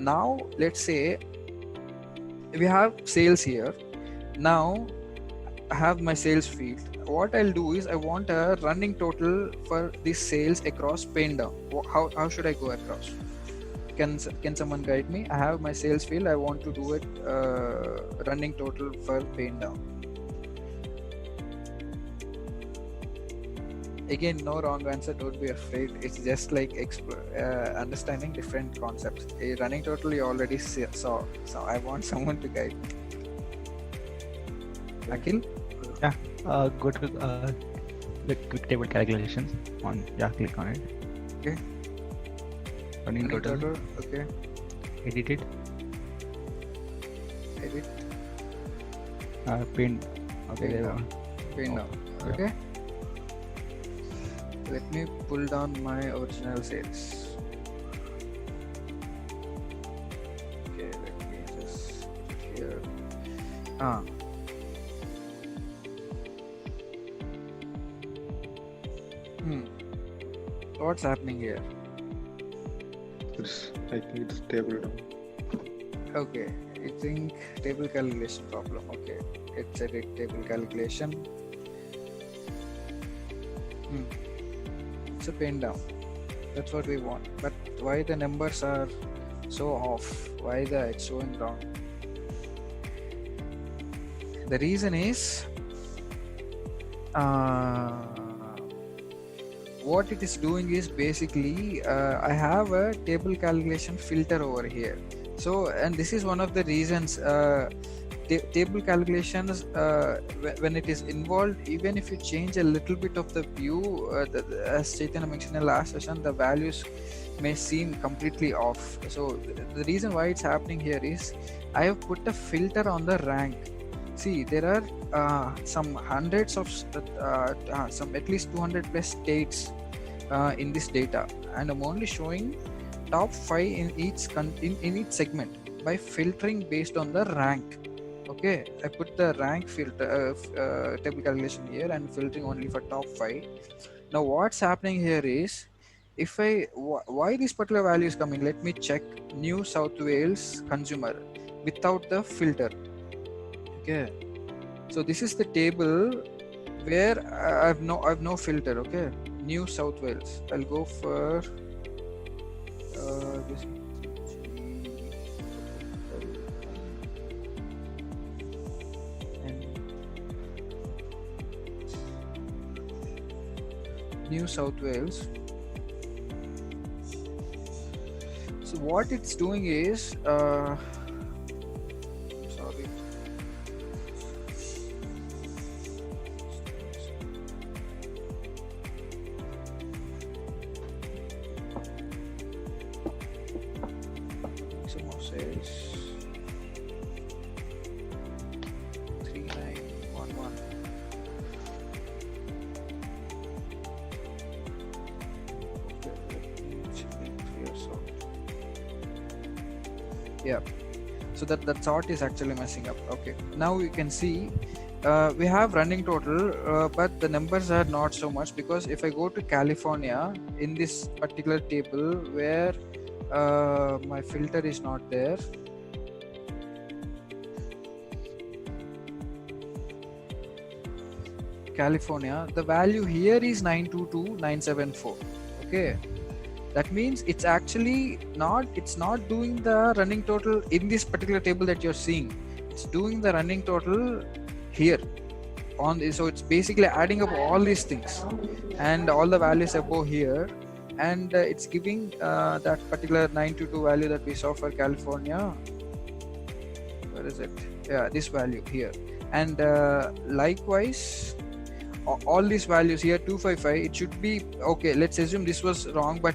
Now let's say we have sales here. Now I have my sales field. What I'll do is I want a running total for this sales across pane down. How should I go across? Can someone guide me? I have my sales field. I want to do it running total for pane down. Again, no wrong answer. Don't be afraid. It's just like understanding different concepts. A running total you already saw. So I want someone to guide me. Akhil? Yeah. Go to the quick table calculations. Click on it. Okay. Running total. Okay. Edit it. Edit. Pin. Okay. Pin now. Okay. Let me pull down my original sales. Okay, let me just put here. What's happening here? I think it's table down. Okay, I think table calculation problem. Okay, it's a table calculation. It's a pane down. That's what we want. But why the numbers are so off? Why it's showing wrong? The reason is what it is doing is basically I have a table calculation filter over here. So, and this is one of the reasons table calculations when it is involved, even if you change a little bit of the view, as Chaitanya mentioned in the last session, the values may seem completely off. So the reason why it's happening here is I have put a filter on the rank. See, there are some hundreds of some at least 200 plus states in this data, and I'm only showing top 5 in each in each segment by filtering based on the rank. Okay, I put the rank filter table calculation here and filtering only for top 5. Now what's happening here is, if why this particular value is coming, let me check New South Wales consumer without the filter. Okay, so this is the table where I've no filter. Okay, New South Wales. I'll go for this. New South Wales. So what it's doing is sorry. Some more sales. 3911. Yeah, so that sort is actually messing up. Okay, now we can see we have running total, but the numbers are not so much, because if I go to California in this particular table where my filter is not there, California, the value here is 922,974. Okay, that means it's actually it's not doing the running total in this particular table that you're seeing. It's doing the running total here on this. So it's basically adding up all these things and all the values above here, and it's giving that particular 922 value that we saw for California. Where is it? Yeah, this value here. And likewise, all these values here 255, it should be okay. Let's assume this was wrong, but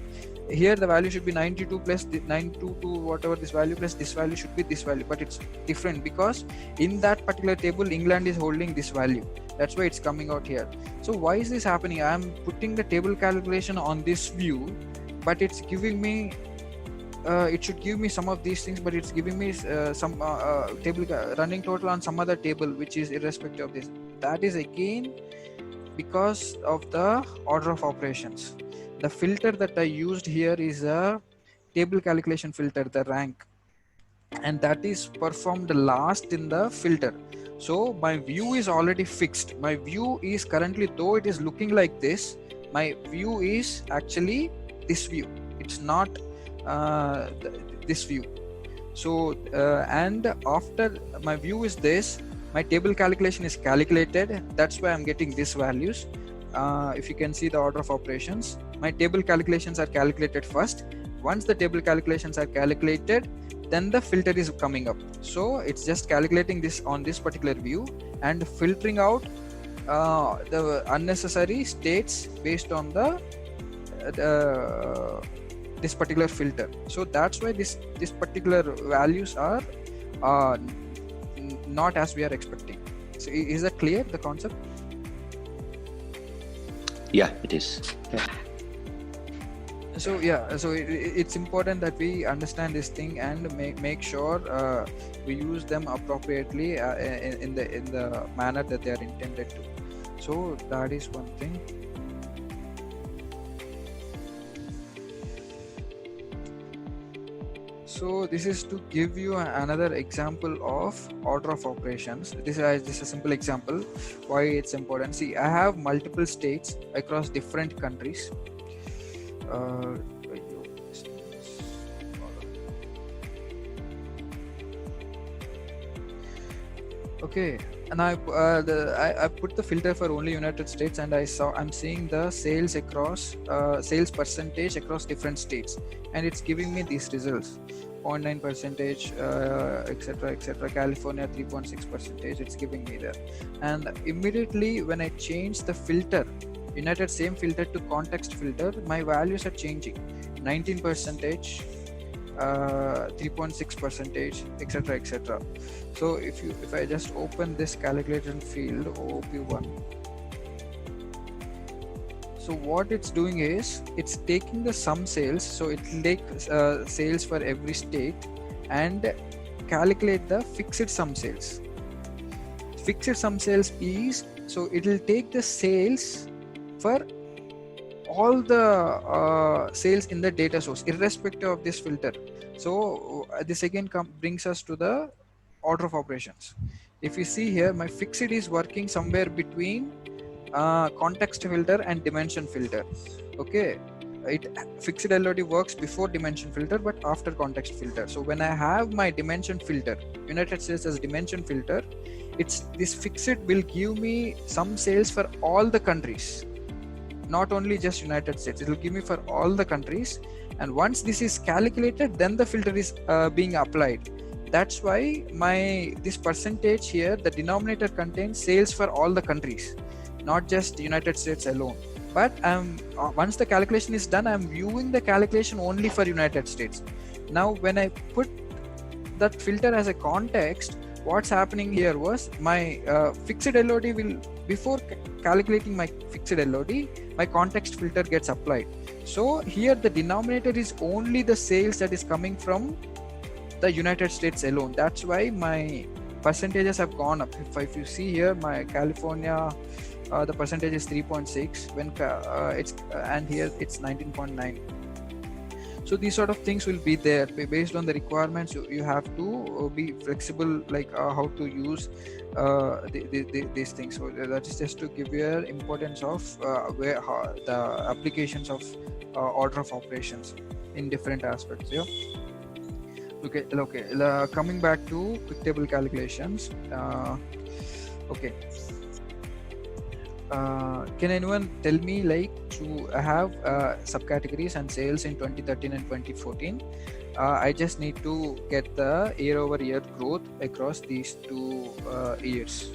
here the value should be 92 plus 922 whatever this value plus this value should be this value, but it's different because in that particular table England is holding this value. That's why it's coming out here. So why is this happening? I'm putting the table calculation on this view, but it's giving me it should give me some of these things, but it's giving me some table running total on some other table which is irrespective of this. That is again because of the order of operations. The filter that I used here is a table calculation filter, the rank. and that is performed last in the filter. So my view is already fixed. My view is currently, though it is looking like this, my view is actually this view. It's not this view. So and after my view is this, my table calculation is calculated. That's why I'm getting these values. If you can see the order of operations, my table calculations are calculated first. Once the table calculations are calculated, then the filter is coming up. So it's just calculating this on this particular view and filtering out the unnecessary states based on the this particular filter. So that's why this particular values are not as we are expecting. So is that clear, the concept? Yeah, it is. Yeah. So yeah, so it's important that we understand this thing and make sure we use them appropriately in the manner that they are intended to. So that is one thing. So this is to give you another example of order of operations. This is a simple example why it's important. See, I have multiple states across different countries. Okay, and I put the filter for only United States, and I'm seeing the sales across sales percentage across different states, and it's giving me these results: 0.9%, etc. California 3.6%. It's giving me there, and immediately when I change the filter, same filter to context filter, my values are changing: 19%. 3.6%, etc. So if I just open this calculation field, OOP1, so what it's doing is it's taking the sum sales. So it will take sales for every state and calculate the fixed sum sales. Fixed sum sales is, so it will take the sales for all the sales in the data source irrespective of this filter. So this again brings us to the order of operations. If you see here, my fixed is working somewhere between context filter and dimension filter. Okay, fixed LOD works before dimension filter but after context filter. So when I have my dimension filter, United States as dimension filter, this fixed will give me some sales for all the countries, not only just United States. It will give me for all the countries, and once this is calculated, then the filter is being applied. That's why this percentage here, the denominator contains sales for all the countries, not just United States alone. But once the calculation is done, I'm viewing the calculation only for United States. Now when I put that filter as a context, what's happening here was my fixed LOD will, before calculating my fixed LOD, my context filter gets applied. So here the denominator is only the sales that is coming from the United States alone. That's why my percentages have gone up. If you see here, my California, the percentage is 3.6 when and here it's 19.9. So these sort of things will be there based on the requirements. You have to be flexible, like how to use these things. So that is just to give you an importance of the applications of order of operations in different aspects. Yeah. Okay. Coming back to quick table calculations. Okay. Can anyone tell me, like, to have subcategories and sales in 2013 and 2014? I just need to get the year-over-year growth across these 2 years.